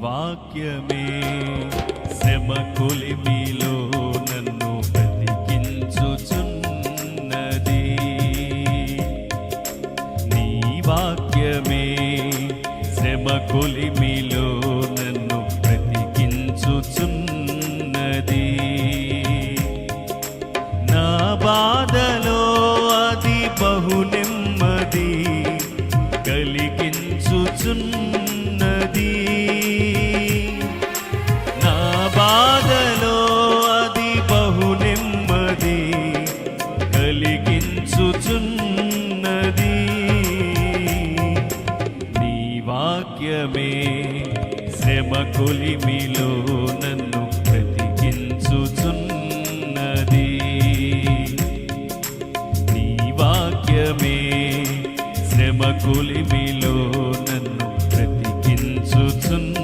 వాక్యమే శ్రమ కొలిమిలో నన్ను బ్రతికించుచున్నది. నీ వాక్యమే శ్రమ కొలిమిలో నన్ను బ్రతికించుచున్నది. నా బాధలో అది బహు నెమ్మది కలిగించుచున్నది. నా బాధలో అది బహు నెమ్మది కలిగించుచున్నది. నీ వాక్యమే శ్రమ కొలిమిలో నన్ను బ్రతికించుచున్నది. నీ వాక్యమే శ్రమ కొలిమిలో నన్ను బ్రతికించుచున్నది.